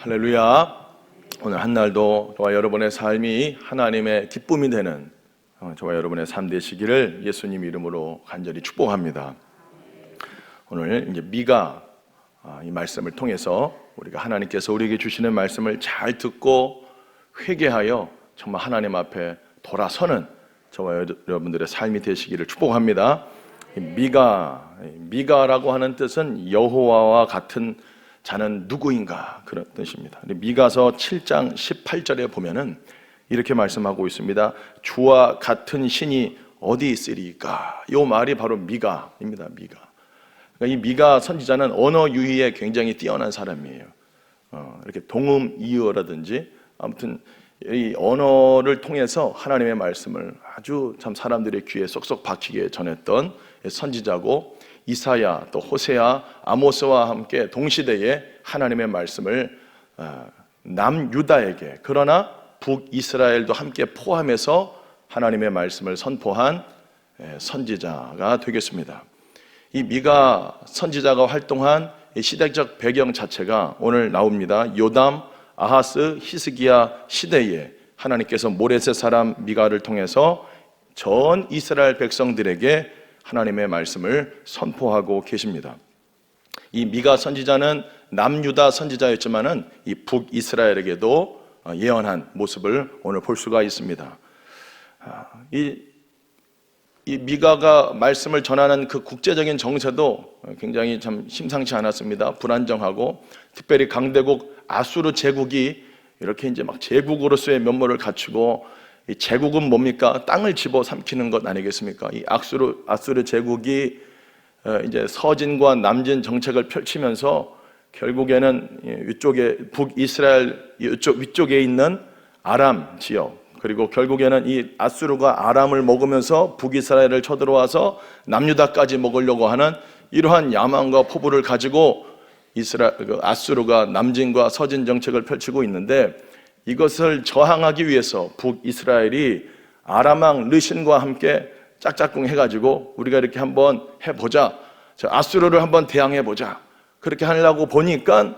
할렐루야. 오늘 한날도 저와 여러분의 삶이 하나님의 기쁨이 되는 저와 여러분의 삶 되시기를 예수님 이름으로 간절히 축복합니다. 오늘 이제 미가 이 말씀을 통해서 우리가 하나님께서 우리에게 주시는 말씀을 잘 듣고 회개하여 정말 하나님 앞에 돌아서는 저와 여러분들의 삶이 되시기를 축복합니다. 미가라고 하는 뜻은 여호와와 같은 자는 누구인가, 그런 뜻입니다. 미가서 7장 18절에 보면은 이렇게 말씀하고 있습니다. 주와 같은 신이 어디 있으리까? 이 말이 바로 미가입니다. 미가. 그러니까 이 미가 선지자는 언어 유희에 굉장히 뛰어난 사람이에요. 이렇게 동음이어라든지 아무튼 이 언어를 통해서 하나님의 말씀을 아주 참 사람들의 귀에 쏙쏙 박히게 전했던 선지자고, 이사야, 또 호세아, 아모스와 함께 동시대에 하나님의 말씀을 남유다에게, 그러나 북이스라엘도 함께 포함해서 하나님의 말씀을 선포한 선지자가 되겠습니다. 이 미가 선지자가 활동한 시대적 배경 자체가 오늘 나옵니다. 요담, 아하스, 히스기야 시대에 하나님께서 모레셋 사람 미가를 통해서 전 이스라엘 백성들에게 하나님의 말씀을 선포하고 계십니다. 이 미가 선지자는 남유다 선지자였지만은 이 북이스라엘에게도 예언한 모습을 오늘 볼 수가 있습니다. 이 미가가 말씀을 전하는 그 국제적인 정세도 굉장히 참 심상치 않았습니다. 불안정하고, 특별히 강대국 아수르 제국이 이렇게 이제 막 제국으로서의 면모를 갖추고, 이 제국은 뭡니까? 땅을 집어삼키는 것 아니겠습니까? 이 아수르 제국이 이제 서진과 남진 정책을 펼치면서 결국에는 위쪽에 북이스라엘 위쪽에 있는 아람 지역, 그리고 결국에는 이 아수르가 아람을 먹으면서 북이스라엘을 쳐들어와서 남유다까지 먹으려고 하는 이러한 야망과 포부를 가지고 아수르가 남진과 서진 정책을 펼치고 있는데, 이것을 저항하기 위해서 북이스라엘이 아람왕 르신과 함께 짝짝꿍 해가지고 우리가 이렇게 한번 해보자, 저 아수르를 한번 대항해보자, 그렇게 하려고 보니까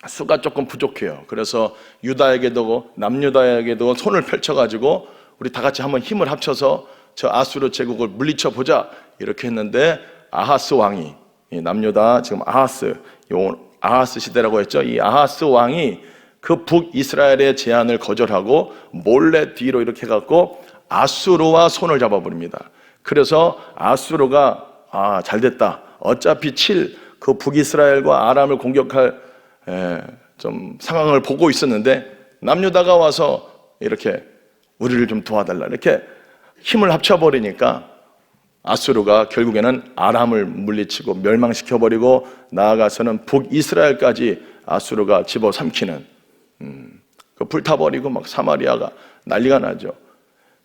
수가 조금 부족해요. 그래서 유다에게도 남유다에게도 손을 펼쳐가지고 우리 다 같이 한번 힘을 합쳐서 저 아수르 제국을 물리쳐보자, 이렇게 했는데 아하스 왕이, 남유다 지금 아하스 시대라고 했죠. 이 아하스 왕이 그 북이스라엘의 제안을 거절하고 몰래 뒤로 이렇게 해갖고 아수르와 손을 잡아버립니다. 그래서 아수르가 잘됐다, 어차피 그 북이스라엘과 아람을 공격할 좀 상황을 보고 있었는데 남유다가 와서 이렇게 우리를 좀 도와달라, 이렇게 힘을 합쳐버리니까 아수르가 결국에는 아람을 물리치고 멸망시켜버리고, 나아가서는 북이스라엘까지 아수르가 집어삼키는, 불타버리고 막 사마리아가 난리가 나죠.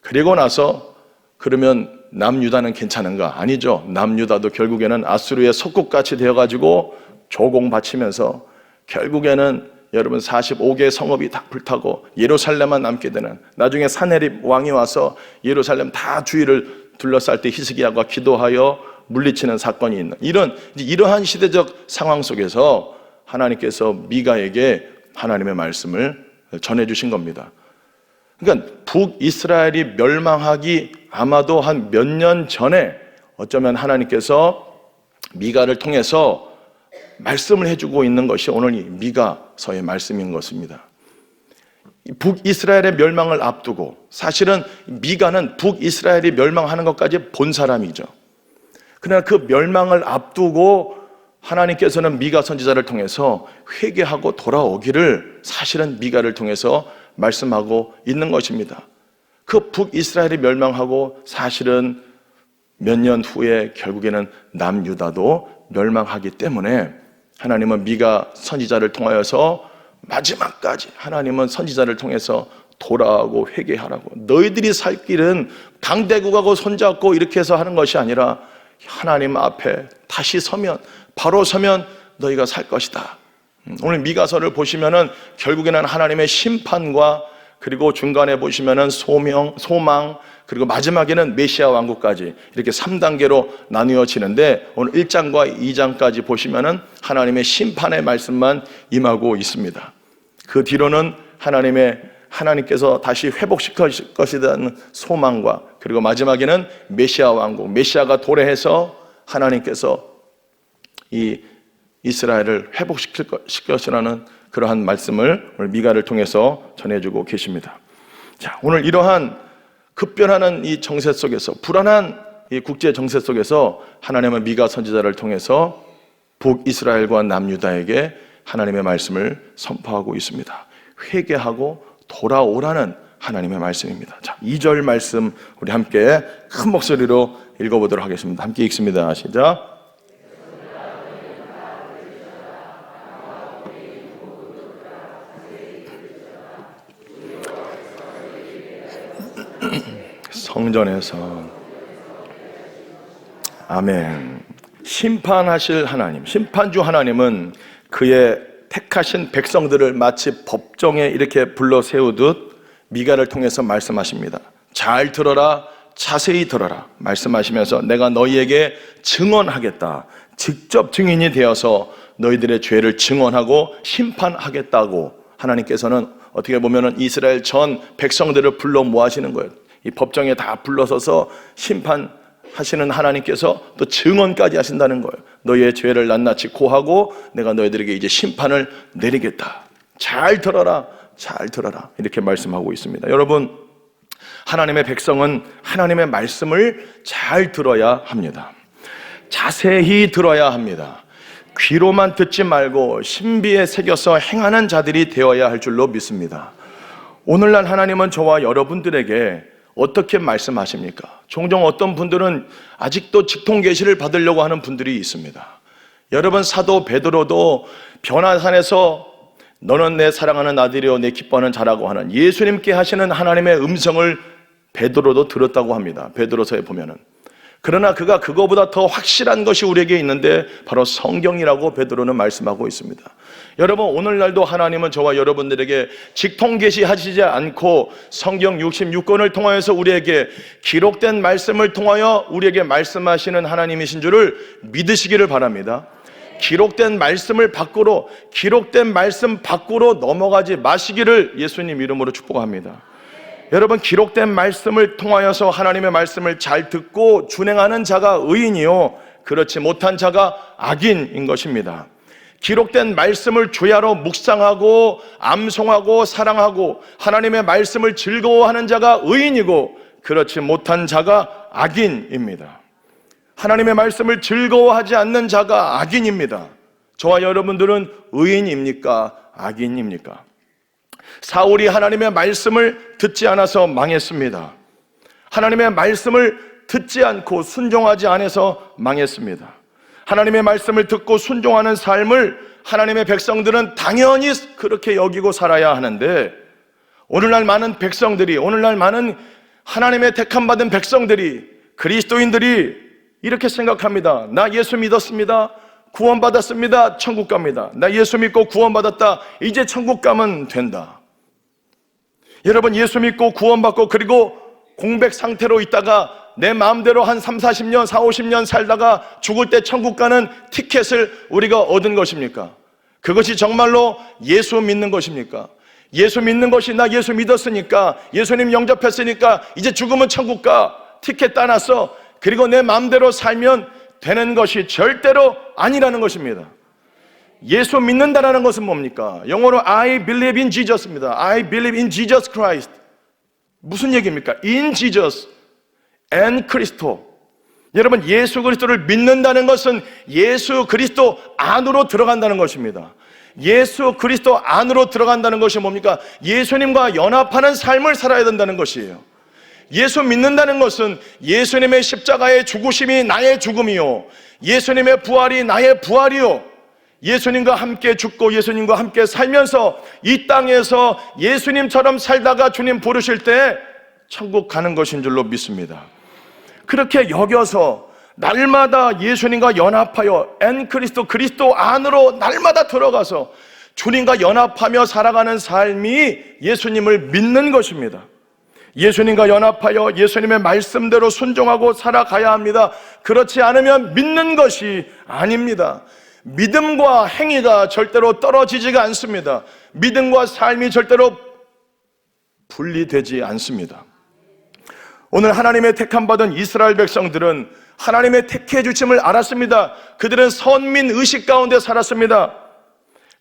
그리고 나서 그러면 남유다는 괜찮은가? 아니죠. 남유다도 결국에는 아수르의 속국같이 되어가지고 조공 바치면서 결국에는 여러분 45개 성읍이 다 불타고 예루살렘만 남게 되는, 나중에 사네립 왕이 와서 예루살렘 다 주위를 둘러쌀 때 히스기야가 기도하여 물리치는 사건이 있는, 이러한 시대적 상황 속에서 하나님께서 미가에게 하나님의 말씀을 전해주신 겁니다. 그러니까 북이스라엘이 멸망하기 아마도 한 몇 년 전에 어쩌면 하나님께서 미가를 통해서 말씀을 해주고 있는 것이 오늘 이 미가서의 말씀인 것입니다. 북이스라엘의 멸망을 앞두고, 사실은 미가는 북이스라엘이 멸망하는 것까지 본 사람이죠. 그러나 그 멸망을 앞두고 하나님께서는 미가 선지자를 통해서 회개하고 돌아오기를 사실은 미가를 통해서 말씀하고 있는 것입니다. 그 북이스라엘이 멸망하고 사실은 몇 년 후에 결국에는 남유다도 멸망하기 때문에 하나님은 미가 선지자를 통하여서 마지막까지 하나님은 선지자를 통해서 돌아오고 회개하라고, 너희들이 살 길은 강대국하고 손잡고 이렇게 해서 하는 것이 아니라 하나님 앞에 다시 바로 서면 너희가 살 것이다. 오늘 미가서를 보시면은 결국에는 하나님의 심판과, 그리고 중간에 보시면은 소망, 그리고 마지막에는 메시아 왕국까지 이렇게 3단계로 나누어지는데, 오늘 1장과 2장까지 보시면은 하나님의 심판의 말씀만 임하고 있습니다. 그 뒤로는 하나님께서 다시 회복시킬 것이라는 소망과, 그리고 마지막에는 메시아 왕국, 메시아가 도래해서 하나님께서 이 이스라엘을 회복시킬 것이라는 그러한 말씀을 오늘 미가를 통해서 전해주고 계십니다. 자, 오늘 이러한 급변하는 이 정세 속에서, 불안한 이 국제 정세 속에서 하나님은 미가 선지자를 통해서 북이스라엘과 남유다에게 하나님의 말씀을 선포하고 있습니다. 회개하고 돌아오라는 하나님의 말씀입니다. 자, 2절 말씀 우리 함께 큰 목소리로 읽어보도록 하겠습니다. 함께 읽습니다. 시작. 성전에서 아멘. 심판하실 하나님, 심판주 하나님은 그의 택하신 백성들을 마치 법정에 이렇게 불러 세우듯 미가를 통해서 말씀하십니다. 잘 들어라, 자세히 들어라 말씀하시면서 내가 너희에게 증언하겠다, 직접 증인이 되어서 너희들의 죄를 증언하고 심판하겠다고 하나님께서는 어떻게 보면 이스라엘 전 백성들을 불러 모아시는 거예요. 이 법정에 다 불러서서 심판하시는 하나님께서 또 증언까지 하신다는 거예요. 너희의 죄를 낱낱이 고하고 내가 너희들에게 이제 심판을 내리겠다. 잘 들어라, 잘 들어라 이렇게 말씀하고 있습니다. 여러분, 하나님의 백성은 하나님의 말씀을 잘 들어야 합니다. 자세히 들어야 합니다. 귀로만 듣지 말고 신비에 새겨서 행하는 자들이 되어야 할 줄로 믿습니다. 오늘날 하나님은 저와 여러분들에게 어떻게 말씀하십니까? 종종 어떤 분들은 아직도 직통 계시를 받으려고 하는 분들이 있습니다. 여러분, 사도 베드로도 변화산에서 너는 내 사랑하는 아들이요 내 기뻐하는 자라고 하는 예수님께 하시는 하나님의 음성을 베드로도 들었다고 합니다. 베드로서에 보면은. 그러나 그가 그거보다 더 확실한 것이 우리에게 있는데 바로 성경이라고 베드로는 말씀하고 있습니다. 여러분, 오늘날도 하나님은 저와 여러분들에게 직통계시하시지 않고 성경 66권을 통하여서 우리에게 기록된 말씀을 통하여 우리에게 말씀하시는 하나님이신 줄을 믿으시기를 바랍니다. 기록된 말씀을 밖으로, 기록된 말씀 밖으로 넘어가지 마시기를 예수님 이름으로 축복합니다. 여러분, 기록된 말씀을 통하여서 하나님의 말씀을 잘 듣고 준행하는 자가 의인이요 그렇지 못한 자가 악인인 것입니다. 기록된 말씀을 주야로 묵상하고 암송하고 사랑하고 하나님의 말씀을 즐거워하는 자가 의인이고 그렇지 못한 자가 악인입니다. 하나님의 말씀을 즐거워하지 않는 자가 악인입니다. 저와 여러분들은 의인입니까? 악인입니까? 사울이 하나님의 말씀을 듣지 않아서 망했습니다. 하나님의 말씀을 듣지 않고 순종하지 않아서 망했습니다. 하나님의 말씀을 듣고 순종하는 삶을 하나님의 백성들은 당연히 그렇게 여기고 살아야 하는데, 오늘날 많은 백성들이, 오늘날 많은 하나님의 택함받은 백성들이, 그리스도인들이 이렇게 생각합니다. 나 예수 믿었습니다. 구원받았습니다. 천국 갑니다. 나 예수 믿고 구원받았다. 이제 천국 가면 된다. 여러분, 예수 믿고 구원받고 그리고 공백 상태로 있다가 내 마음대로 한 3, 40년, 4, 50년 살다가 죽을 때 천국 가는 티켓을 우리가 얻은 것입니까? 그것이 정말로 예수 믿는 것입니까? 예수 믿는 것이 나 예수 믿었으니까, 예수님 영접했으니까 이제 죽으면 천국 가, 티켓 따놨어, 그리고 내 마음대로 살면 되는 것이 절대로 아니라는 것입니다. 예수 믿는다라는 것은 뭡니까? 영어로 I believe in Jesus입니다. I believe in Jesus Christ. 무슨 얘기입니까? In Jesus and Christo. 여러분, 예수 그리스도를 믿는다는 것은 예수 그리스도 안으로 들어간다는 것입니다. 예수 그리스도 안으로 들어간다는 것이 뭡니까? 예수님과 연합하는 삶을 살아야 된다는 것이에요. 예수 믿는다는 것은 예수님의 십자가의 죽으심이 나의 죽음이요, 예수님의 부활이 나의 부활이요, 예수님과 함께 죽고 예수님과 함께 살면서 이 땅에서 예수님처럼 살다가 주님 부르실 때 천국 가는 것인 줄로 믿습니다. 그렇게 여겨서 날마다 예수님과 연합하여 그리스도 안으로 날마다 들어가서 주님과 연합하며 살아가는 삶이 예수님을 믿는 것입니다. 예수님과 연합하여 예수님의 말씀대로 순종하고 살아가야 합니다. 그렇지 않으면 믿는 것이 아닙니다. 믿음과 행위가 절대로 떨어지지가 않습니다. 믿음과 삶이 절대로 분리되지 않습니다. 오늘 하나님의 택함받은 이스라엘 백성들은 하나님의 택해 주심을 알았습니다. 그들은 선민 의식 가운데 살았습니다.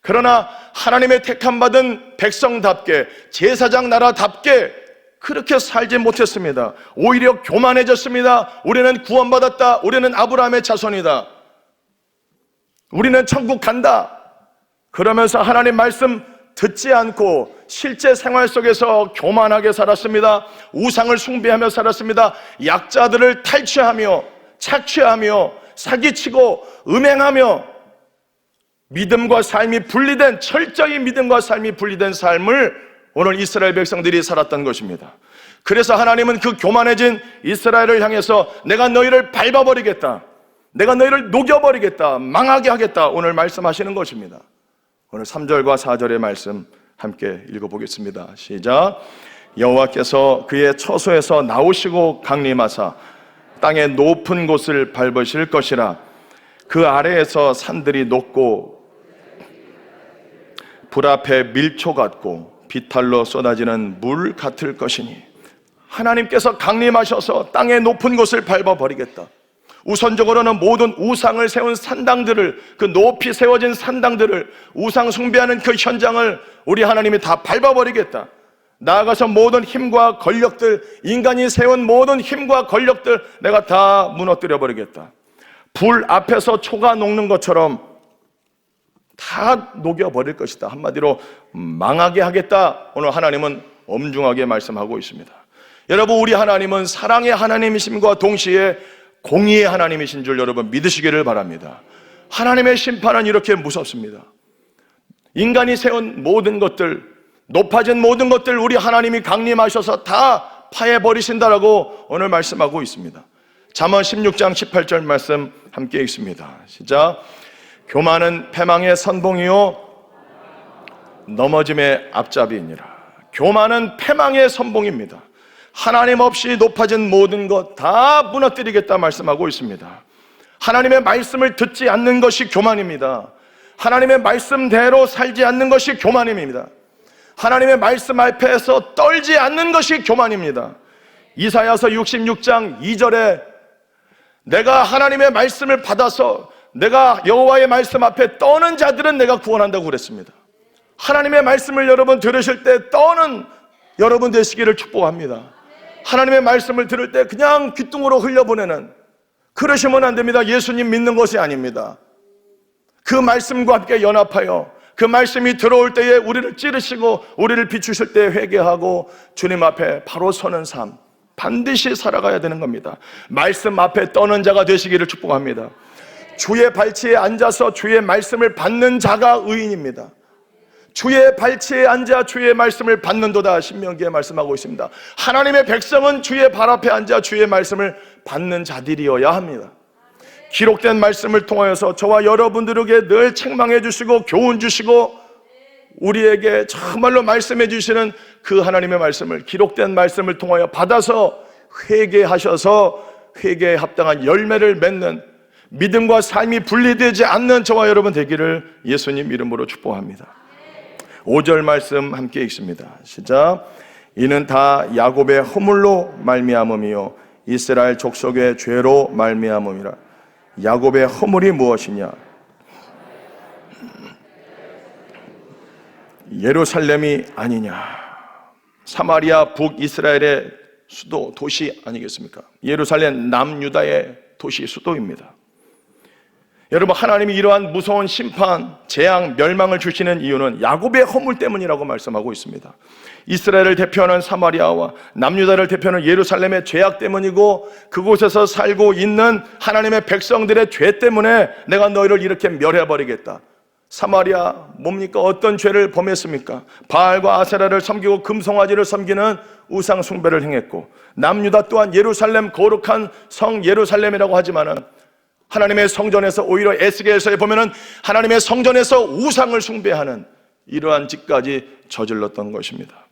그러나 하나님의 택함받은 백성답게, 제사장 나라답게 그렇게 살지 못했습니다. 오히려 교만해졌습니다. 우리는 구원받았다. 우리는 아브라함의 자손이다. 우리는 천국 간다. 그러면서 하나님 말씀 듣지 않고 실제 생활 속에서 교만하게 살았습니다. 우상을 숭배하며 살았습니다. 약자들을 탈취하며 착취하며 사기치고 음행하며 믿음과 삶이 분리된, 철저히 믿음과 삶이 분리된 삶을 오늘 이스라엘 백성들이 살았던 것입니다. 그래서 하나님은 그 교만해진 이스라엘을 향해서 내가 너희를 밟아버리겠다, 내가 너희를 녹여버리겠다, 망하게 하겠다, 오늘 말씀하시는 것입니다. 오늘 3절과 4절의 말씀 함께 읽어보겠습니다. 시작. 여호와께서 그의 처소에서 나오시고 강림하사 땅의 높은 곳을 밟으실 것이라. 그 아래에서 산들이 높고 불 앞에 밀초 같고 비탈로 쏟아지는 물 같을 것이니, 하나님께서 강림하셔서 땅의 높은 곳을 밟아버리겠다. 우선적으로는 모든 우상을 세운 산당들을, 그 높이 세워진 산당들을, 우상 숭배하는 그 현장을 우리 하나님이 다 밟아버리겠다. 나아가서 모든 힘과 권력들, 인간이 세운 모든 힘과 권력들 내가 다 무너뜨려 버리겠다. 불 앞에서 초가 녹는 것처럼 다 녹여버릴 것이다. 한마디로 망하게 하겠다. 오늘 하나님은 엄중하게 말씀하고 있습니다. 여러분, 우리 하나님은 사랑의 하나님이심과 동시에 공의의 하나님이신 줄 여러분 믿으시기를 바랍니다. 하나님의 심판은 이렇게 무섭습니다. 인간이 세운 모든 것들, 높아진 모든 것들 우리 하나님이 강림하셔서 다 파해버리신다라고 오늘 말씀하고 있습니다. 잠언 16장 18절 말씀 함께 읽습니다. 시작. 교만은 패망의 선봉이요 넘어짐의 앞잡이이니라. 교만은 패망의 선봉입니다. 하나님 없이 높아진 모든 것 다 무너뜨리겠다 말씀하고 있습니다. 하나님의 말씀을 듣지 않는 것이 교만입니다. 하나님의 말씀대로 살지 않는 것이 교만입니다. 하나님의 말씀 앞에서 떨지 않는 것이 교만입니다. 이사야서 66장 2절에 내가 하나님의 말씀을 받아서 내가 여호와의 말씀 앞에 떠는 자들은 내가 구원한다고 그랬습니다. 하나님의 말씀을 여러분 들으실 때 떠는 여러분 되시기를 축복합니다. 하나님의 말씀을 들을 때 그냥 귓등으로 흘려보내는, 그러시면 안 됩니다. 예수님 믿는 것이 아닙니다. 그 말씀과 함께 연합하여 그 말씀이 들어올 때에 우리를 찌르시고 우리를 비추실 때 회개하고 주님 앞에 바로 서는 삶 반드시 살아가야 되는 겁니다. 말씀 앞에 떠는 자가 되시기를 축복합니다. 주의 발치에 앉아서 주의 말씀을 받는 자가 의인입니다. 주의 발치에 앉아 주의 말씀을 받는도다 신명기에 말씀하고 있습니다. 하나님의 백성은 주의 발 앞에 앉아 주의 말씀을 받는 자들이어야 합니다. 기록된 말씀을 통하여서 저와 여러분들에게 늘 책망해 주시고 교훈 주시고 우리에게 정말로 말씀해 주시는 그 하나님의 말씀을, 기록된 말씀을 통하여 받아서 회개하셔서 회개에 합당한 열매를 맺는, 믿음과 삶이 분리되지 않는 저와 여러분 되기를 예수님 이름으로 축복합니다. 5절 말씀 함께 읽습니다. 시작. 이는 다 야곱의 허물로 말미암음이요 이스라엘 족속의 죄로 말미암음이라. 야곱의 허물이 무엇이냐? 예루살렘이 아니냐. 사마리아 북이스라엘의 수도, 도시 아니겠습니까? 예루살렘 남유다의 도시 수도입니다. 여러분, 하나님이 이러한 무서운 심판, 재앙, 멸망을 주시는 이유는 야곱의 허물 때문이라고 말씀하고 있습니다. 이스라엘을 대표하는 사마리아와 남유다를 대표하는 예루살렘의 죄악 때문이고 그곳에서 살고 있는 하나님의 백성들의 죄 때문에 내가 너희를 이렇게 멸해버리겠다. 사마리아 뭡니까? 어떤 죄를 범했습니까? 바알과 아세라를 섬기고 금송아지를 섬기는 우상 숭배를 행했고, 남유다 또한 예루살렘, 거룩한 성 예루살렘이라고 하지만은 하나님의 성전에서 오히려 에스겔서에 보면은 하나님의 성전에서 우상을 숭배하는 이러한 짓까지 저질렀던 것입니다.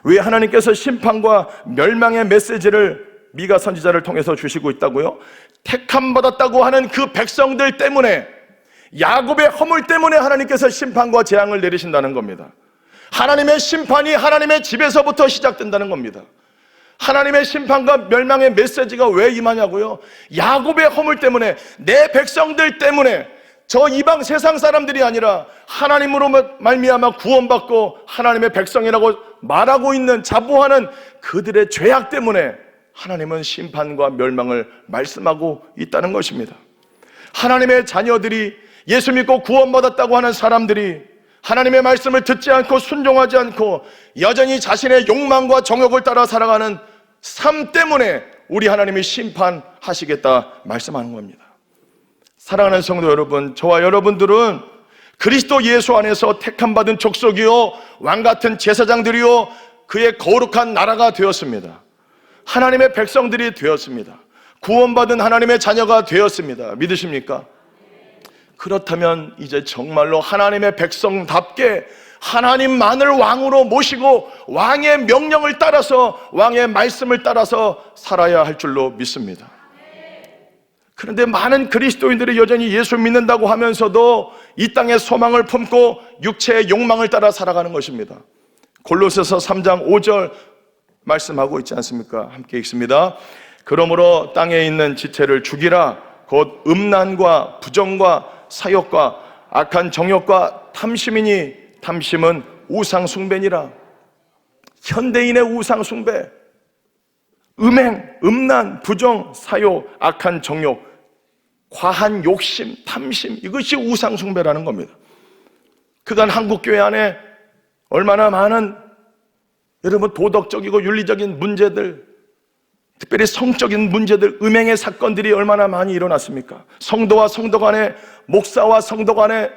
왜 하나님께서 심판과 멸망의 메시지를 미가 선지자를 통해서 주시고 있다고요? 택함 받았다고 하는 그 백성들 때문에 야곱의 허물 때문에 하나님께서 심판과 재앙을 내리신다는 겁니다. 하나님의 심판이 하나님의 집에서부터 시작된다는 겁니다. 하나님의 심판과 멸망의 메시지가 왜 임하냐고요? 야곱의 허물 때문에, 내 백성들 때문에, 저 이방 세상 사람들이 아니라 하나님으로 말미암아 구원받고 하나님의 백성이라고 말하고 있는, 자부하는 그들의 죄악 때문에 하나님은 심판과 멸망을 말씀하고 있다는 것입니다. 하나님의 자녀들이, 예수 믿고 구원받았다고 하는 사람들이 하나님의 말씀을 듣지 않고 순종하지 않고 여전히 자신의 욕망과 정욕을 따라 살아가는 삶 때문에 우리 하나님이 심판하시겠다 말씀하는 겁니다. 사랑하는 성도 여러분, 저와 여러분들은 그리스도 예수 안에서 택함받은 족속이요 왕같은 제사장들이요 그의 거룩한 나라가 되었습니다. 하나님의 백성들이 되었습니다. 구원받은 하나님의 자녀가 되었습니다. 믿으십니까? 그렇다면 이제 정말로 하나님의 백성답게 하나님만을 왕으로 모시고 왕의 명령을 따라서, 왕의 말씀을 따라서 살아야 할 줄로 믿습니다. 그런데 많은 그리스도인들이 여전히 예수 믿는다고 하면서도 이 땅에 소망을 품고 육체의 욕망을 따라 살아가는 것입니다. 골로새서 3장 5절 말씀하고 있지 않습니까? 함께 읽습니다. 그러므로 땅에 있는 지체를 죽이라. 곧 음란과 부정과 사욕과 악한 정욕과 탐심이니 탐심은 우상 숭배니라. 현대인의 우상 숭배, 음행, 음란, 부정, 사욕, 악한 정욕, 과한 욕심, 탐심, 이것이 우상 숭배라는 겁니다. 그간 한국교회 안에 얼마나 많은 여러분 도덕적이고 윤리적인 문제들, 특별히 성적인 문제들, 음행의 사건들이 얼마나 많이 일어났습니까? 성도와 성도 간에, 목사와 성도 간에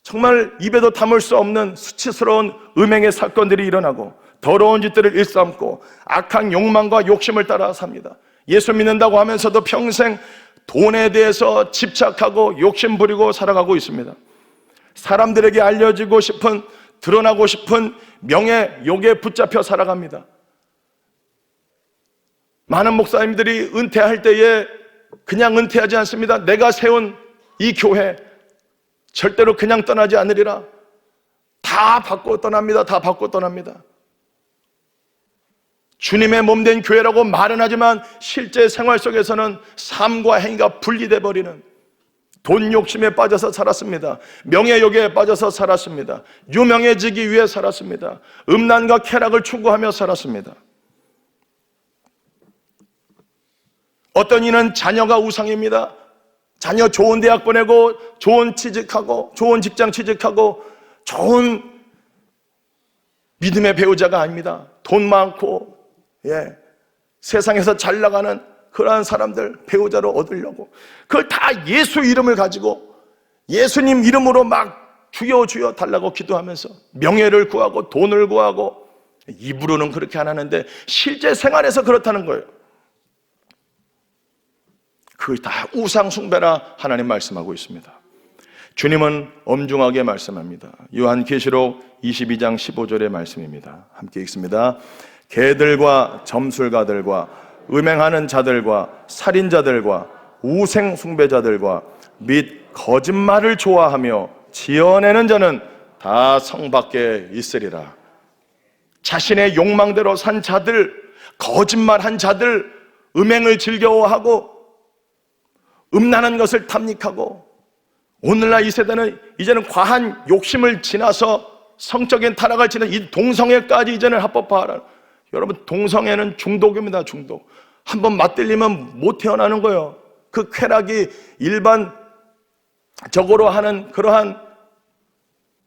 정말 입에도 담을 수 없는 수치스러운 음행의 사건들이 일어나고 더러운 짓들을 일삼고 악한 욕망과 욕심을 따라 삽니다. 예수 믿는다고 하면서도 평생 돈에 대해서 집착하고 욕심 부리고 살아가고 있습니다. 사람들에게 알려지고 싶은, 드러나고 싶은 명예, 욕에 붙잡혀 살아갑니다. 많은 목사님들이 은퇴할 때에 그냥 은퇴하지 않습니다. 내가 세운 이 교회 절대로 그냥 떠나지 않으리라. 다 받고 떠납니다. 다 받고 떠납니다. 주님의 몸된 교회라고 말은 하지만 실제 생활 속에서는 삶과 행위가 분리돼 버리는, 돈 욕심에 빠져서 살았습니다. 명예욕에 빠져서 살았습니다. 유명해지기 위해 살았습니다. 음란과 쾌락을 추구하며 살았습니다. 어떤 이는 자녀가 우상입니다. 자녀 좋은 대학 보내고 좋은 취직하고 좋은 직장 취직하고 좋은 믿음의 배우자가 아닙니다. 돈 많고 세상에서 잘 나가는 그러한 사람들 배우자로 얻으려고 그걸 다 예수 이름을 가지고 예수님 이름으로 막 주여 주여 달라고 기도하면서 명예를 구하고 돈을 구하고, 입으로는 그렇게 안 하는데 실제 생활에서 그렇다는 거예요. 그걸 다 우상 숭배라 하나님 말씀하고 있습니다. 주님은 엄중하게 말씀합니다. 요한계시록 22장 15절의 말씀입니다. 함께 읽습니다. 개들과 점술가들과 음행하는 자들과 살인자들과 우생 숭배자들과 및 거짓말을 좋아하며 지어내는 자는 다 성 밖에 있으리라. 자신의 욕망대로 산 자들, 거짓말한 자들, 음행을 즐거워하고 음란한 것을 탐닉하고, 오늘날 이 세대는 이제는 과한 욕심을 지나서 성적인 타락을 지는 이 동성애까지 이제는 합법화하라. 여러분, 동성애는 중독입니다. 중독. 한번 맞들리면 못 태어나는 거예요. 그 쾌락이 일반적으로 하는 그러한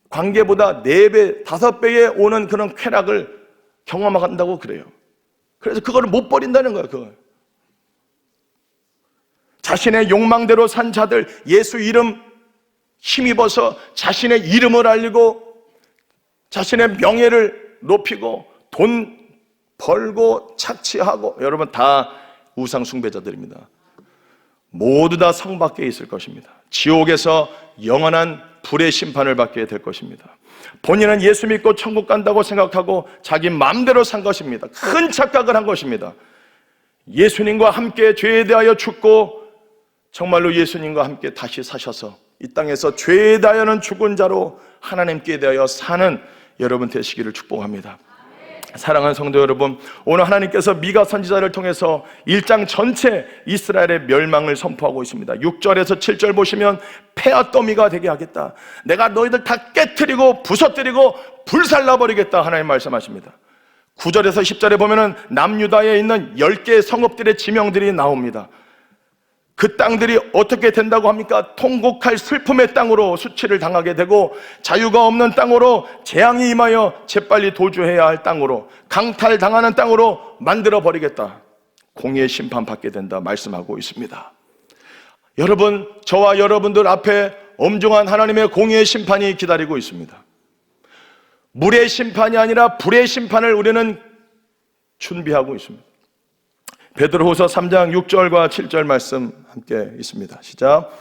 관계보다 4배, 5배에 오는 그런 쾌락을 경험한다고 그래요. 그래서 그거를 못 버린다는 거예요. 그걸. 자신의 욕망대로 산 자들, 예수 이름 힘입어서 자신의 이름을 알리고 자신의 명예를 높이고 돈 벌고 착취하고, 여러분 다 우상 숭배자들입니다. 모두 다 성 밖에 있을 것입니다. 지옥에서 영원한 불의 심판을 받게 될 것입니다. 본인은 예수 믿고 천국 간다고 생각하고 자기 마음대로 산 것입니다. 큰 착각을 한 것입니다. 예수님과 함께 죄에 대하여 죽고 정말로 예수님과 함께 다시 사셔서 이 땅에서 죄에 대하여는 죽은 자로 하나님께 대하여 사는 여러분 되시기를 축복합니다. 사랑하는 성도 여러분, 오늘 하나님께서 미가 선지자를 통해서 1장 전체 이스라엘의 멸망을 선포하고 있습니다. 6절에서 7절 보시면 폐하더미가 되게 하겠다, 내가 너희들 다 깨트리고 부서뜨리고 불살라버리겠다, 하나님 말씀하십니다. 9절에서 10절에 보면은 남유다에 있는 10개의 성읍들의 지명들이 나옵니다. 그 땅들이 어떻게 된다고 합니까? 통곡할 슬픔의 땅으로 수치를 당하게 되고, 자유가 없는 땅으로, 재앙이 임하여 재빨리 도주해야 할 땅으로, 강탈당하는 땅으로 만들어버리겠다, 공의의 심판 받게 된다 말씀하고 있습니다. 여러분, 저와 여러분들 앞에 엄중한 하나님의 공의의 심판이 기다리고 있습니다. 물의 심판이 아니라 불의 심판을 우리는 준비하고 있습니다. 베드로후서 3장 6절과 7절 말씀 함께 있습니다. 시작.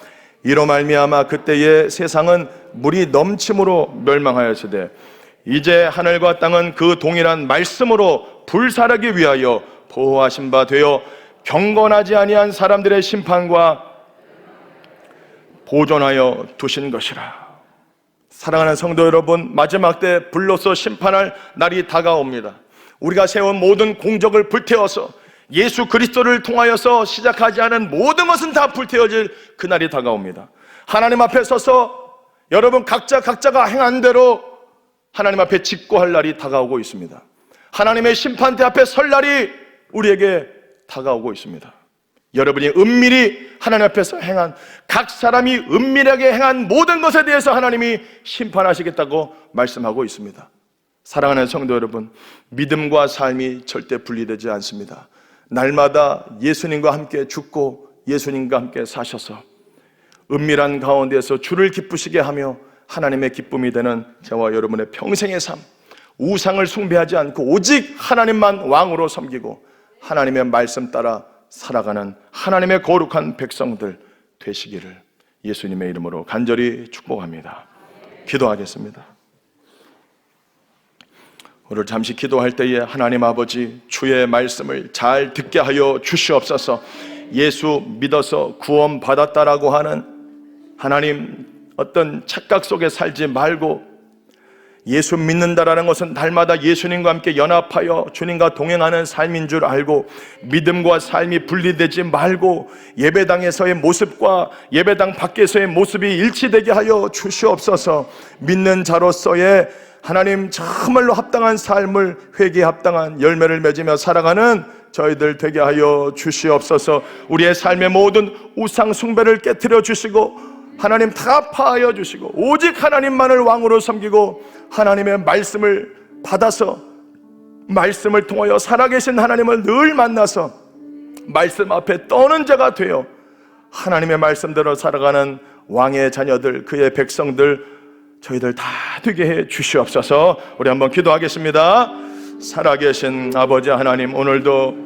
이로 말미암아 그때의 세상은 물이 넘침으로 멸망하였으되 이제 하늘과 땅은 그 동일한 말씀으로 불살하기 위하여 보호하신 바 되어 경건하지 아니한 사람들의 심판과 보존하여 두신 것이라. 사랑하는 성도 여러분, 마지막 때 불로서 심판할 날이 다가옵니다. 우리가 세운 모든 공적을 불태워서 예수 그리스도를 통하여서 시작하지 않은 모든 것은 다 불태워질 그날이 다가옵니다. 하나님 앞에 서서 여러분 각자가 행한 대로 하나님 앞에 직고할 날이 다가오고 있습니다. 하나님의 심판대 앞에 설 날이 우리에게 다가오고 있습니다. 여러분이 은밀히 하나님 앞에서 행한, 각 사람이 은밀하게 행한 모든 것에 대해서 하나님이 심판하시겠다고 말씀하고 있습니다. 사랑하는 성도 여러분, 믿음과 삶이 절대 분리되지 않습니다. 날마다 예수님과 함께 죽고 예수님과 함께 사셔서 은밀한 가운데에서 주를 기쁘시게 하며 하나님의 기쁨이 되는 저와 여러분의 평생의 삶, 우상을 숭배하지 않고 오직 하나님만 왕으로 섬기고 하나님의 말씀 따라 살아가는 하나님의 거룩한 백성들 되시기를 예수님의 이름으로 간절히 축복합니다. 기도하겠습니다. 오늘 잠시 기도할 때에 하나님 아버지, 주의 말씀을 잘 듣게 하여 주시옵소서. 예수 믿어서 구원 받았다라고 하는 하나님 어떤 착각 속에 살지 말고, 예수 믿는다라는 것은 날마다 예수님과 함께 연합하여 주님과 동행하는 삶인 줄 알고 믿음과 삶이 분리되지 말고 예배당에서의 모습과 예배당 밖에서의 모습이 일치되게 하여 주시옵소서. 믿는 자로서의 하나님 정말로 합당한 삶을, 회개에 합당한 열매를 맺으며 살아가는 저희들 되게 하여 주시옵소서. 우리의 삶의 모든 우상 숭배를 깨트려 주시고 하나님 다 파하여 주시고 오직 하나님만을 왕으로 섬기고 하나님의 말씀을 받아서 말씀을 통하여 살아계신 하나님을 늘 만나서 말씀 앞에 떠는 자가 되어 하나님의 말씀대로 살아가는 왕의 자녀들, 그의 백성들 저희들 다 되게 해 주시옵소서. 우리 한번 기도하겠습니다. 살아계신 아버지 하나님, 오늘도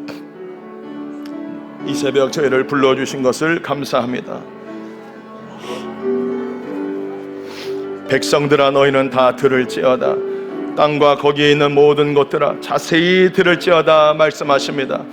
이 새벽 저희를 불러주신 것을 감사합니다. 백성들아 너희는 다 들을지어다, 땅과 거기에 있는 모든 것들아 자세히 들을지어다 말씀하십니다.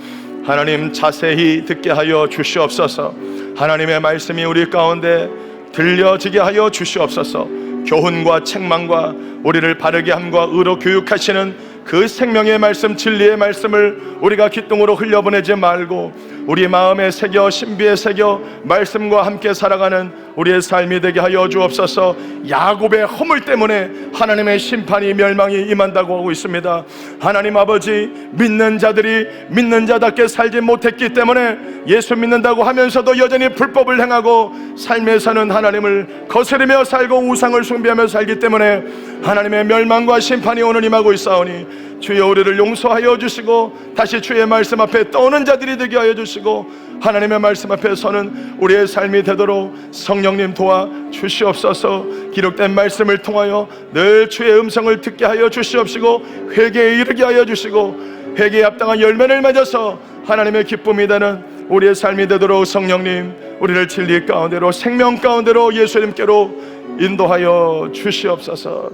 하나님 자세히 듣게 하여 주시옵소서. 하나님의 말씀이 우리 가운데 들려지게 하여 주시옵소서. 교훈과 책망과 우리를 바르게 함과 의로 교육하시는 그 생명의 말씀, 진리의 말씀을 우리가 기둥으로 흘려보내지 말고 우리 마음에 새겨 신비에 새겨 말씀과 함께 살아가는 우리의 삶이 되게 하여 주옵소서. 야곱의 허물 때문에 하나님의 심판이 멸망이 임한다고 하고 있습니다. 하나님 아버지, 믿는 자들이 믿는 자답게 살지 못했기 때문에 예수 믿는다고 하면서도 여전히 불법을 행하고 삶에서는 하나님을 거스르며 살고 우상을 숭배하며 살기 때문에 하나님의 멸망과 심판이 오늘 임하고 있사오니 주여 우리를 용서하여 주시고 다시 주의 말씀 앞에 떠오는 자들이 되게 하여 주시고 하나님의 말씀 앞에 서는 우리의 삶이 되도록 성령님 도와 주시옵소서. 기록된 말씀을 통하여 늘 주의 음성을 듣게 하여 주시옵시고 회개에 이르게 하여 주시고 회개에 합당한 열매를 맺어서 하나님의 기쁨이 되는 우리의 삶이 되도록 성령님 우리를 진리 가운데로 생명 가운데로 예수님께로 인도하여 주시옵소서.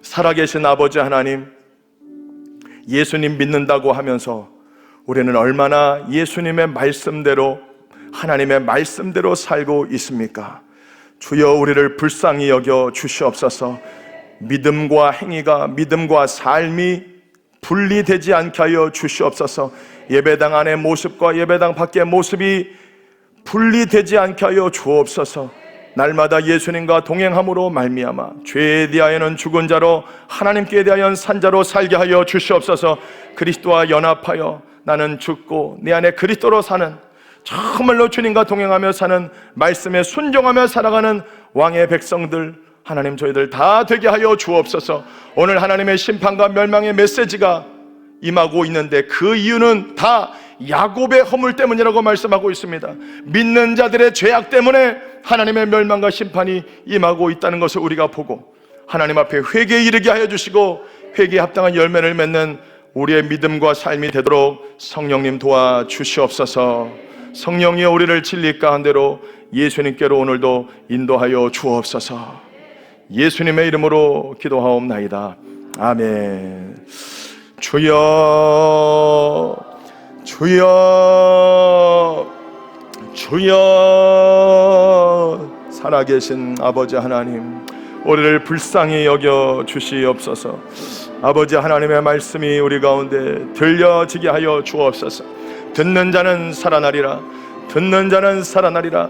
살아계신 아버지 하나님, 예수님 믿는다고 하면서 우리는 얼마나 예수님의 말씀대로 하나님의 말씀대로 살고 있습니까? 주여 우리를 불쌍히 여겨 주시옵소서. 믿음과 행위가, 믿음과 삶이 분리되지 않게 하여 주시옵소서. 예배당 안의 모습과 예배당 밖의 모습이 분리되지 않게 하여 주옵소서. 날마다 예수님과 동행함으로 말미암아 죄에 대하여는 죽은 자로, 하나님께 대하여는 산 자로 살게 하여 주시옵소서. 그리스도와 연합하여 나는 죽고 내 안에 그리스도로 사는, 정말로 주님과 동행하며 사는, 말씀에 순종하며 살아가는 왕의 백성들, 하나님 저희들 다 되게 하여 주옵소서. 오늘 하나님의 심판과 멸망의 메시지가 임하고 있는데 그 이유는 다 야곱의 허물 때문이라고 말씀하고 있습니다. 믿는 자들의 죄악 때문에 하나님의 멸망과 심판이 임하고 있다는 것을 우리가 보고 하나님 앞에 회개에 이르게 하여 주시고 회개에 합당한 열매를 맺는 우리의 믿음과 삶이 되도록 성령님 도와주시옵소서. 성령이여 우리를 진리 가운데로 예수님께로 오늘도 인도하여 주옵소서. 예수님의 이름으로 기도하옵나이다. 아멘. 주여, 주여, 주여. 살아계신 아버지 하나님, 우리를 불쌍히 여겨 주시옵소서. 아버지 하나님의 말씀이 우리 가운데 들려지게 하여 주옵소서. 듣는 자는 살아나리라, 듣는 자는 살아나리라.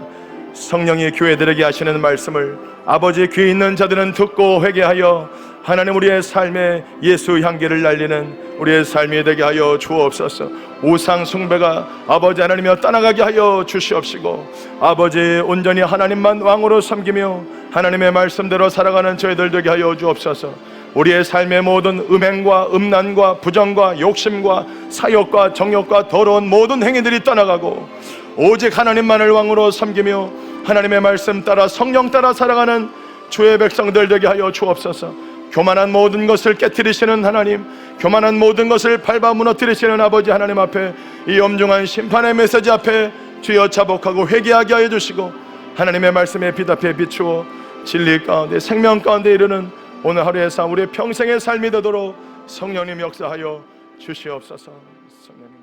성령이 교회들에게 하시는 말씀을 아버지 귀에 있는 자들은 듣고 회개하여 하나님 우리의 삶에 예수 향기를 날리는 우리의 삶이 되게 하여 주옵소서. 우상 숭배가 아버지 하나님이여 떠나가게 하여 주시옵시고 아버지 온전히 하나님만 왕으로 섬기며 하나님의 말씀대로 살아가는 저희들 되게 하여 주옵소서. 우리의 삶의 모든 음행과 음란과 부정과 욕심과 사욕과 정욕과 더러운 모든 행위들이 떠나가고 오직 하나님만을 왕으로 섬기며 하나님의 말씀 따라 성령 따라 살아가는 주의 백성들 되게 하여 주옵소서. 교만한 모든 것을 깨트리시는 하나님, 교만한 모든 것을 밟아 무너뜨리시는 아버지 하나님 앞에 이 엄중한 심판의 메시지 앞에 주여 자복하고 회개하게 하여 주시고 하나님의 말씀에 빛 앞에 비추어 진리 가운데 생명 가운데 이르는 오늘 하루의 삶, 우리의 평생의 삶이 되도록 성령님 역사하여 주시옵소서. 성령님.